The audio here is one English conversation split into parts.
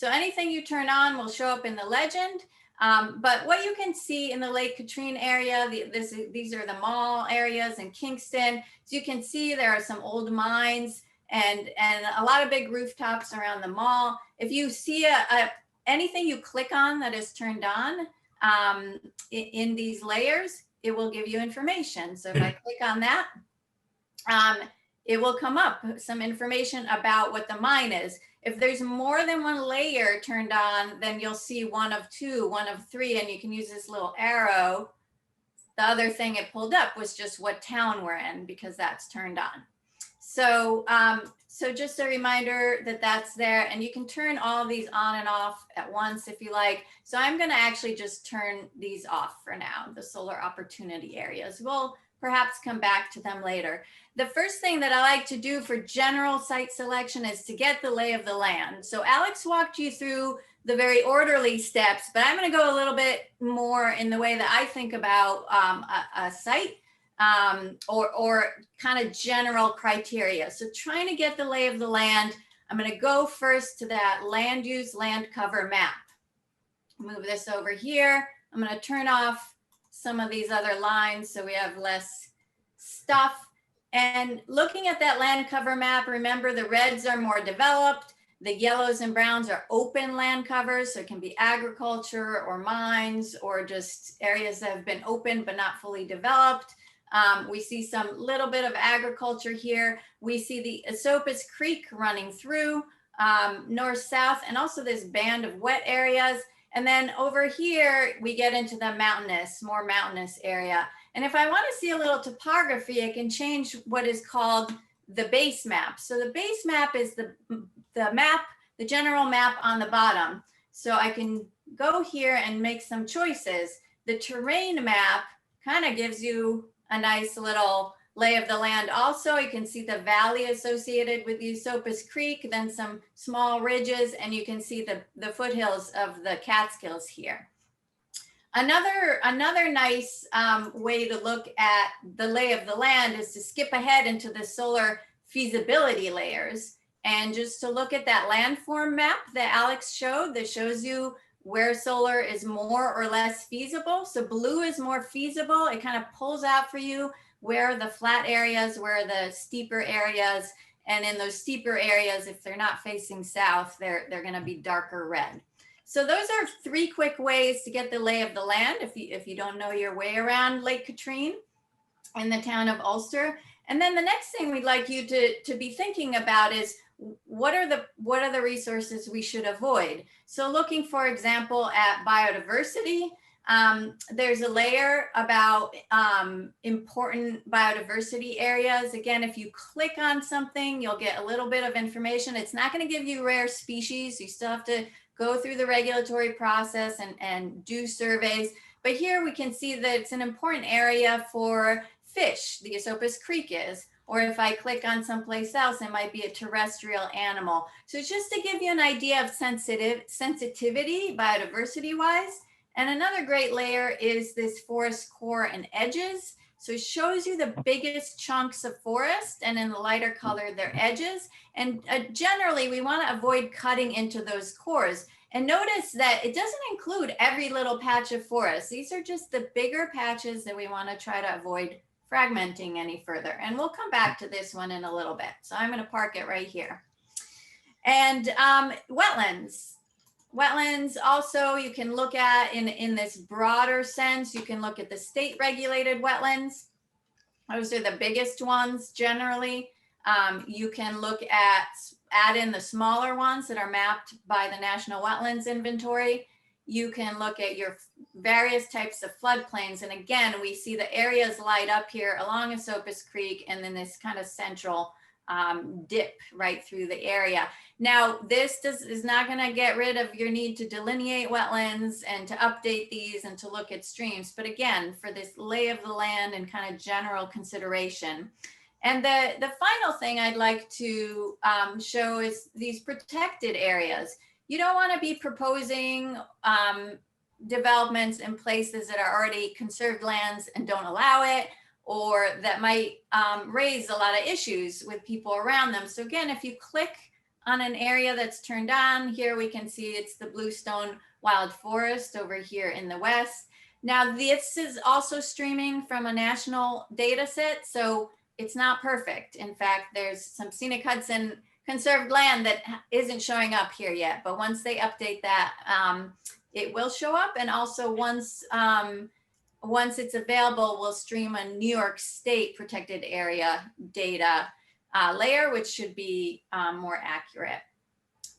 So anything you turn on will show up in the legend. But what you can see in the Lake Katrine area, these are the mall areas in Kingston. So you can see there are some old mines and a lot of big rooftops around the mall. If you see anything you click on that is turned on in these layers, it will give you information. So if I click on that, it will come up some information about what the mine is. If there's more than one layer turned on, then you'll see one of two, one of three, and you can use this little arrow. The other thing it pulled up was just what town we're in because that's turned on. So, so just a reminder that that's there, and you can turn all these on and off at once if you like. So I'm going to actually just turn these off for now, the solar opportunity areas. We'll perhaps come back to them later. The first thing that I like to do for general site selection is to get the lay of the land. So Alex walked you through the very orderly steps, but I'm going to go a little bit more in the way that I think about a site or kind of general criteria. So trying to get the lay of the land, I'm going to go first to that land use land cover map. Move this over here. I'm going to turn off some of these other lines so we have less stuff. And looking at that land cover map, remember the reds are more developed, the yellows and browns are open land covers, so it can be agriculture or mines or just areas that have been open but not fully developed. We see some little bit of agriculture here. We see the Esopus Creek running through north-south, and also this band of wet areas. And then over here, we get into the more mountainous area. And if I want to see a little topography, I can change what is called the base map. So the base map is the map, the general map on the bottom. So I can go here and make some choices. The terrain map kind of gives you a nice little lay of the land. Also, you can see the valley associated with the Esopus Creek, then some small ridges, and you can see the foothills of the Catskills here. Another nice way to look at the lay of the land is to skip ahead into the solar feasibility layers and just to look at that landform map that Alex showed that shows you where solar is more or less feasible. So blue is more feasible. It kind of pulls out for you where the flat areas, where the steeper areas, and in those steeper areas, if they're not facing south, they're going to be darker red. So those are three quick ways to get the lay of the land if you don't know your way around Lake Katrine in the town of Ulster. And then the next thing we'd like you to be thinking about is what are the resources we should avoid? So looking, for example, at biodiversity, there's a layer about important biodiversity areas. Again, if you click on something, you'll get a little bit of information. It's not going to give you rare species. You still have to go through the regulatory process and do surveys. But here we can see that it's an important area for fish, the Esopus Creek is. Or if I click on someplace else, it might be a terrestrial animal. So it's just to give you an idea of sensitivity biodiversity-wise. And another great layer is this forest core and edges. So it shows you the biggest chunks of forest, and in the lighter color, their edges. And generally, we want to avoid cutting into those cores. And notice that it doesn't include every little patch of forest. These are just the bigger patches that we want to try to avoid fragmenting any further. And we'll come back to this one in a little bit. So I'm going to park it right here. And wetlands. Wetlands also you can look at in this broader sense. You can look at the state regulated wetlands. Those are the biggest ones generally. You can look at, add in the smaller ones that are mapped by the National Wetlands Inventory. You can look at your various types of floodplains. And again, we see the areas light up here along Esopus Creek and then this kind of central dip right through the area. Now, this is not going to get rid of your need to delineate wetlands and to update these and to look at streams. But again, for this lay of the land and kind of general consideration. And the final thing I'd like to show is these protected areas. You don't want to be proposing developments in places that are already conserved lands and don't allow it, or that might raise a lot of issues with people around them. So again, if you click on an area that's turned on. Here we can see it's the Bluestone Wild Forest over here in the west. Now this is also streaming from a national data set, so it's not perfect. In fact, there's some scenic Hudson conserved land that isn't showing up here yet, but once they update that, it will show up. And also once it's available, we'll stream a New York State protected area data layer, which should be more accurate.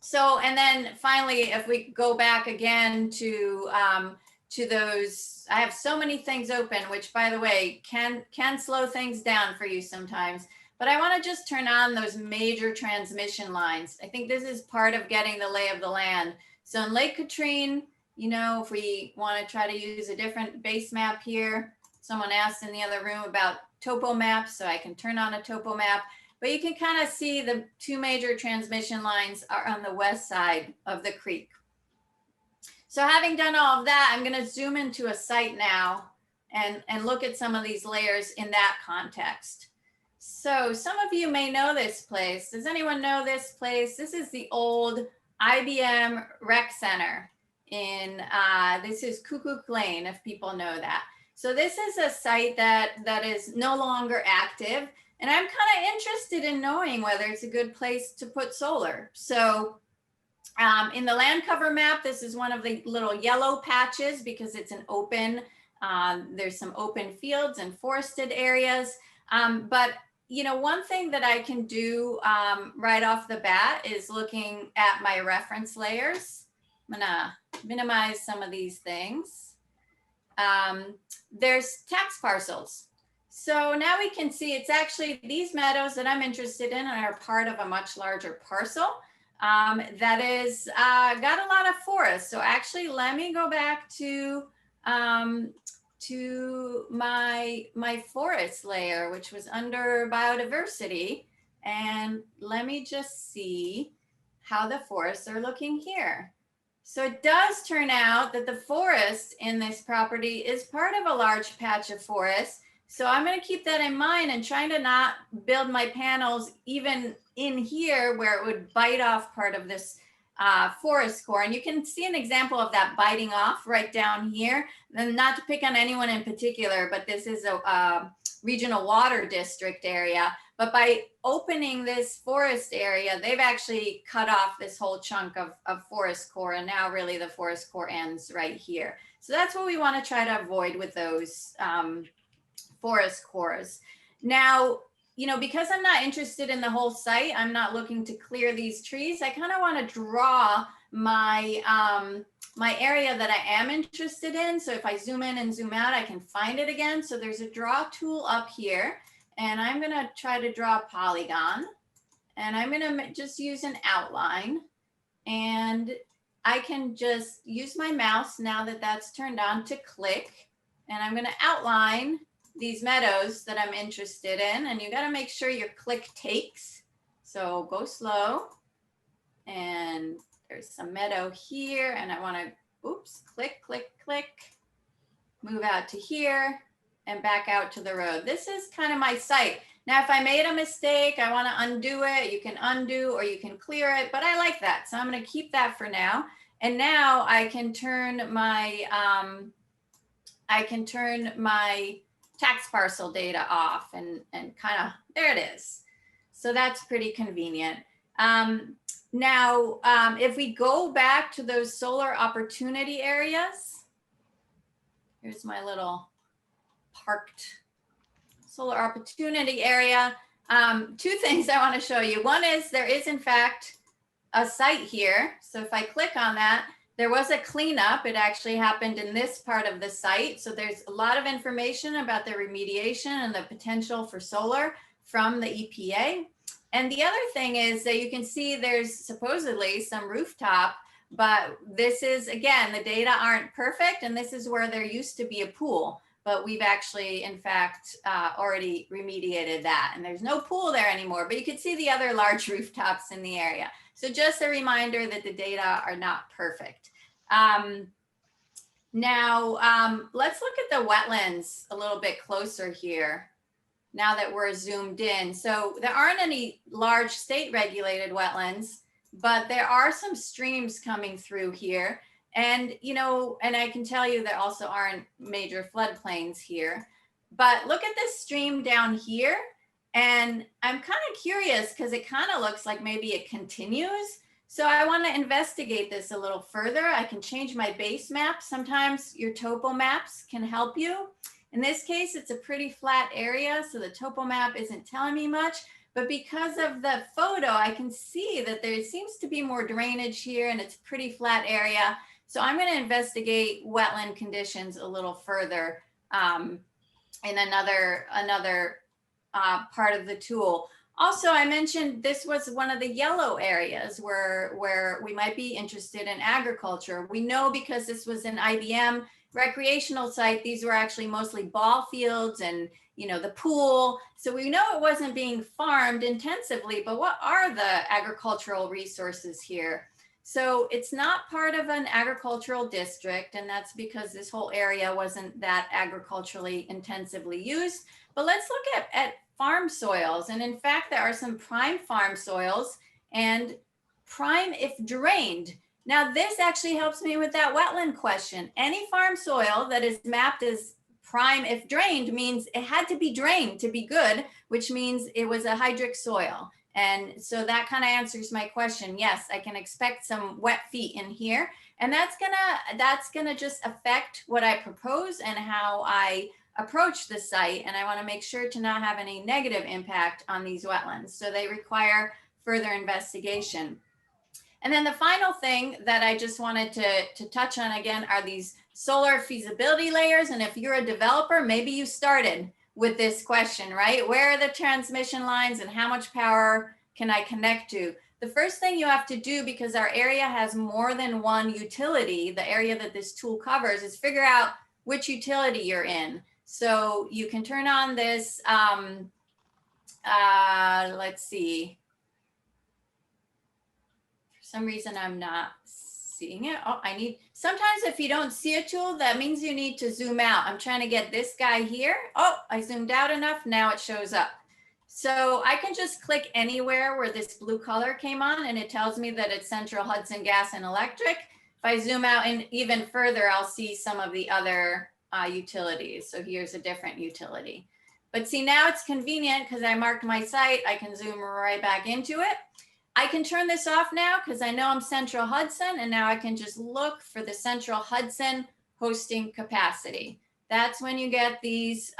So, and then finally, if we go back again to those, I have so many things open, which by the way, can slow things down for you sometimes, but I want to just turn on those major transmission lines. I think this is part of getting the lay of the land. So in Lake Katrine, you know, if we want to try to use a different base map here, someone asked in the other room about Topo Maps, so I can turn on a Topo Map. But you can kind of see the two major transmission lines are on the west side of the creek. So having done all of that, I'm going to zoom into a site now and look at some of these layers in that context. So some of you may know this place. Does anyone know this place? This is the old IBM Rec Center in, this is Kukuk Lane, if people know that. So this is a site that is no longer active. And I'm kind of interested in knowing whether it's a good place to put solar. So in the land cover map, this is one of the little yellow patches because it's an open, there's some open fields and forested areas. But you know, one thing that I can do right off the bat is looking at my reference layers. I'm gonna minimize some of these things. There's tax parcels. So now we can see it's actually these meadows that I'm interested in are part of a much larger parcel that is got a lot of forest. So actually, let me go back to my forest layer, which was under biodiversity. And let me just see how the forests are looking here. So it does turn out that the forest in this property is part of a large patch of forest. So I'm going to keep that in mind and trying to not build my panels even in here where it would bite off part of this forest core. And you can see an example of that biting off right down here. And not to pick on anyone in particular, but this is a regional water district area. But by opening this forest area, they've actually cut off this whole chunk of forest core. And now really the forest core ends right here. So that's what we want to try to avoid with those forest cores. Now, you know, because I'm not interested in the whole site, I'm not looking to clear these trees. I kind of want to draw my my area that I am interested in. So if I zoom in and zoom out, I can find it again. So there's a draw tool up here, and I'm going to try to draw a polygon, and I'm going to just use an outline, and I can just use my mouse now that that's turned on to click, and I'm going to outline these meadows that I'm interested in. And you got to make sure your click takes. So go slow. And there's some meadow here. And I want to, oops, click, click, click, move out to here and back out to the road. This is kind of my site. Now, if I made a mistake, I want to undo it. You can undo or you can clear it, but I like that. So I'm going to keep that for now. And now I can turn my, tax parcel data off and kind of, there it is. So that's pretty convenient. Now, if we go back to those solar opportunity areas, here's my little parked solar opportunity area. Two things I want to show you. One is there is in fact a site here. So if I click on that, there was a cleanup. It actually happened in this part of the site. So there's a lot of information about the remediation and the potential for solar from the EPA. And the other thing is that you can see there's supposedly some rooftop, but this is, again, the data aren't perfect. And this is where there used to be a pool, but we've actually, in fact, already remediated that. And there's no pool there anymore, but you can see the other large rooftops in the area. So just a reminder that the data are not perfect. Now, let's look at the wetlands a little bit closer here now that we're zoomed in. So there aren't any large state regulated wetlands. but there are some streams coming through here. And, you know, and I can tell you there also aren't major floodplains here. But look at this stream down here. And I'm kind of curious because it kind of looks like maybe it continues. So I want to investigate this a little further. I can change my base map. Sometimes your topo maps can help you. In this case, it's a pretty flat area, so the topo map isn't telling me much. But because of the photo, I can see that there seems to be more drainage here and it's a pretty flat area. So I'm going to investigate wetland conditions a little further in another part of the tool. Also, I mentioned this was one of the yellow areas where we might be interested in agriculture. We know because this was an IBM recreational site, these were actually mostly ball fields and, you know, the pool. So we know it wasn't being farmed intensively, but what are the agricultural resources here? So it's not part of an agricultural district, and that's because this whole area wasn't that agriculturally intensively used. But let's look at farm soils. And in fact, there are some prime farm soils and prime if drained. Now, this actually helps me with that wetland question. Any farm soil that is mapped as prime if drained means it had to be drained to be good, which means it was a hydric soil. And so that kind of answers my question. Yes, I can expect some wet feet in here, and that's gonna just affect what I propose and how I approach the site. And I want to make sure to not have any negative impact on these wetlands. So they require further investigation. And then the final thing that I just wanted to touch on again are these solar feasibility layers. And if you're a developer, maybe you started with this question, right? Where are the transmission lines and how much power can I connect to? The first thing you have to do, because our area has more than one utility, the area that this tool covers, is figure out which utility you're in. So you can turn on this, let's see. For some reason, I'm not seeing it. Oh, sometimes if you don't see a tool, that means you need to zoom out. I'm trying to get this guy here. Oh, I zoomed out enough. Now it shows up. So I can just click anywhere where this blue color came on and it tells me that it's Central Hudson Gas and Electric. If I zoom out and even further, I'll see some of the other utilities. So here's a different utility. But see, now it's convenient because I marked my site. I can zoom right back into it. I can turn this off now because I know I'm Central Hudson, and now I can just look for the Central Hudson hosting capacity. That's when you get these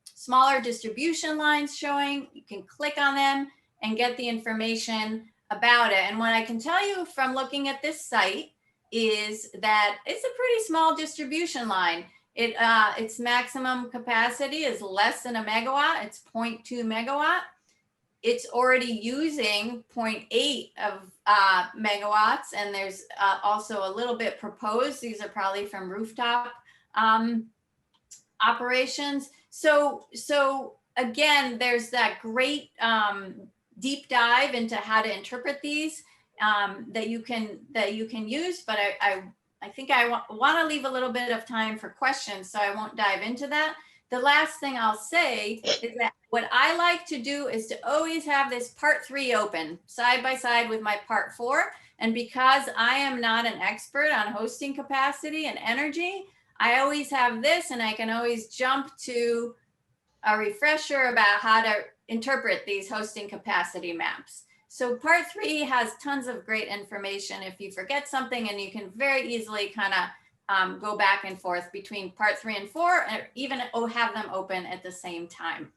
smaller distribution lines showing. You can click on them and get the information about it. And what I can tell you from looking at this site is that it's a pretty small distribution line. Its maximum capacity is less than a megawatt. It's 0.2 megawatt. It's already using 0.8 of megawatts, and there's also a little bit proposed. These are probably from rooftop operations. So again, there's that great deep dive into how to interpret these that you can use, but I think I want to leave a little bit of time for questions, so I won't dive into that. The last thing I'll say is that what I like to do is to always have this part 3 open side by side with my part 4. And because I am not an expert on hosting capacity and energy, I always have this, and I can always jump to a refresher about how to interpret these hosting capacity maps. So part 3 has tons of great information if you forget something, and you can very easily kind of go back and forth between part 3 and 4, and even have them open at the same time.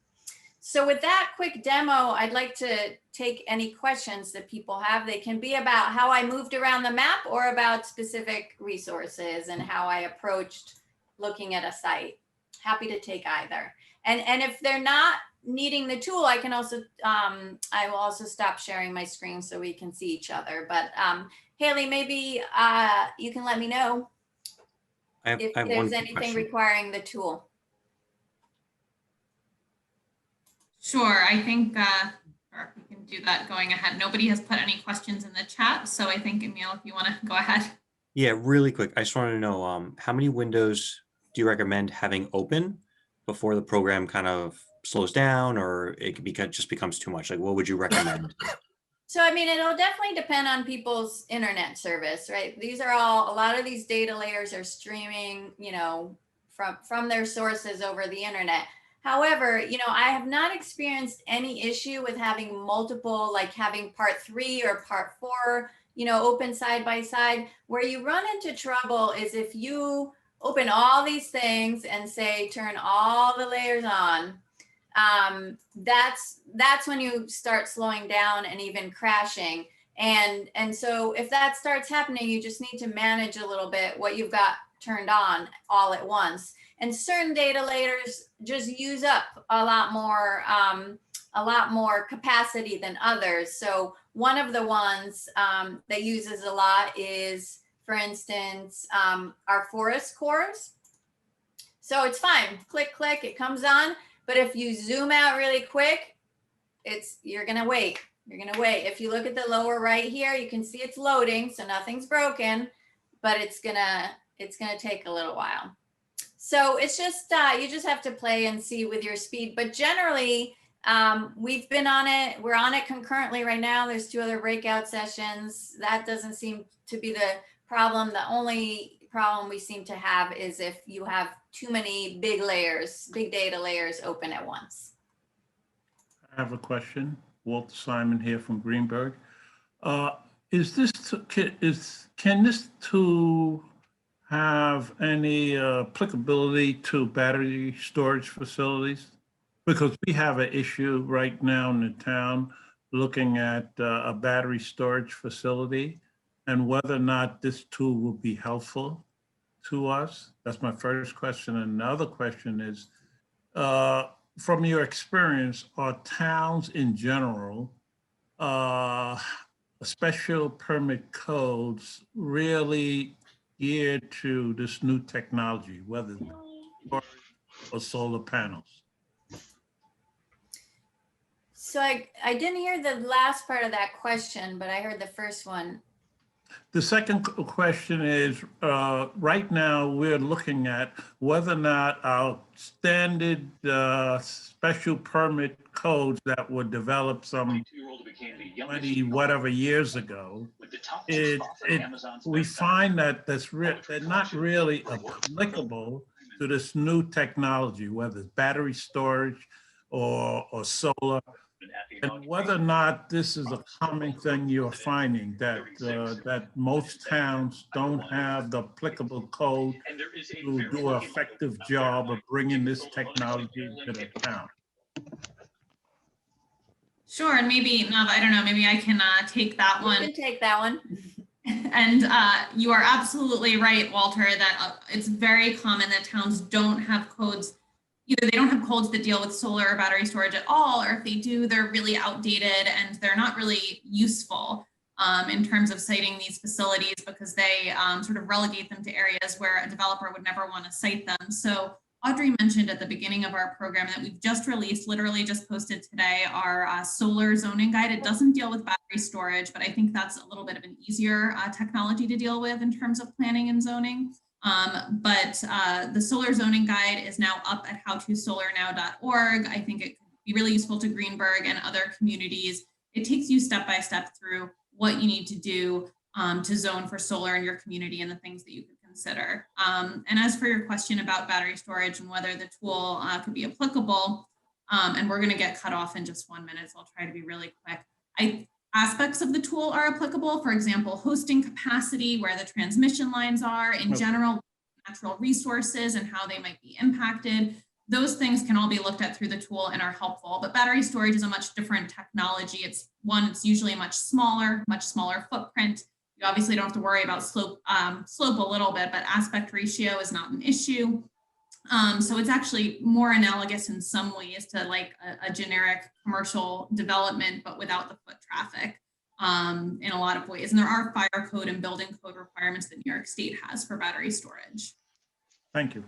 So with that quick demo, I'd like to take any questions that people have. They can be about how I moved around the map or about specific resources and how I approached looking at a site. Happy to take either. And if they're not needing the tool, I can also, I will also stop sharing my screen so we can see each other. But Haley, maybe you can let me know if there's anything requiring the tool. Sure, I think we can do that going ahead. Nobody has put any questions in the chat, so I think, Emil, if you want to go ahead. Yeah, really quick. I just want to know how many windows do you recommend having open before the program kind of slows down, or it just becomes too much? Like, what would you recommend? So, I mean, it'll definitely depend on people's internet service, right? These are all, a lot of these data layers are streaming, you know, from their sources over the internet. However, you know, I have not experienced any issue with having multiple, like having part 3 or part 4, you know, open side by side. Where you run into trouble is if you open all these things and say, turn all the layers on, that's when you start slowing down and even crashing. And so if that starts happening, you just need to manage a little bit what you've got turned on all at once. And certain data layers just use up a lot more capacity than others. So one of the ones that uses a lot is, for instance, our forest cores. So it's fine, click, click, it comes on. But if you zoom out really quick, you're gonna wait. You're gonna wait. If you look at the lower right here, you can see it's loading, so nothing's broken, but it's gonna take a little while. So it's just you just have to play and see with your speed. But generally, we've been on it. We're on it concurrently right now. There's 2 other breakout sessions. That doesn't seem to be the problem. The only problem we seem to have is if you have too many big layers, big data layers open at once. I have a question. Walter Simon here from Greenberg. Can this tool have any applicability to battery storage facilities? Because we have an issue right now in the town looking at a battery storage facility and whether or not this tool will be helpful to us. That's my first question. And the other question is, from your experience, are towns in general, special permit codes really geared to this new technology, whether it's or solar panels? So I didn't hear the last part of that question, but I heard the first one. The second question is, right now we're looking at whether or not our standard special permit codes that were developed some 20 whatever years ago, we find that they're not really applicable to this new technology, whether it's battery storage or solar. And whether or not this is a common thing you're finding, that that most towns don't have the applicable code to do an effective job of bringing this technology to the town. Sure, and maybe, Nava, I don't know, maybe I can take that one. You can take that one. And you are absolutely right, Walter, that it's very common that towns don't have codes. Either they don't have codes that deal with solar or battery storage at all, or if they do, they're really outdated and they're not really useful in terms of siting these facilities, because they sort of relegate them to areas where a developer would never want to site them. So Audrey mentioned at the beginning of our program that we've just released, literally just posted today, our solar zoning guide. It doesn't deal with battery storage, but I think that's a little bit of an easier technology to deal with in terms of planning and zoning. But the solar zoning guide is now up at howtosolarnow.org. I think it could be really useful to Greenberg and other communities. It takes you step by step through what you need to do to zone for solar in your community and the things that you could consider. And as for your question about battery storage and whether the tool could be applicable, and we're going to get cut off in just 1 minute, so I'll try to be really quick. Aspects of the tool are applicable. For example, hosting capacity, where the transmission lines are, in general, natural resources and how they might be impacted. Those things can all be looked at through the tool and are helpful. But battery storage is a much different technology. It's usually a much smaller footprint. You obviously don't have to worry about slope a little bit, but aspect ratio is not an issue. So it's actually more analogous in some ways to like a generic commercial development, but without the foot traffic in a lot of ways. And there are fire code and building code requirements that New York State has for battery storage. Thank you.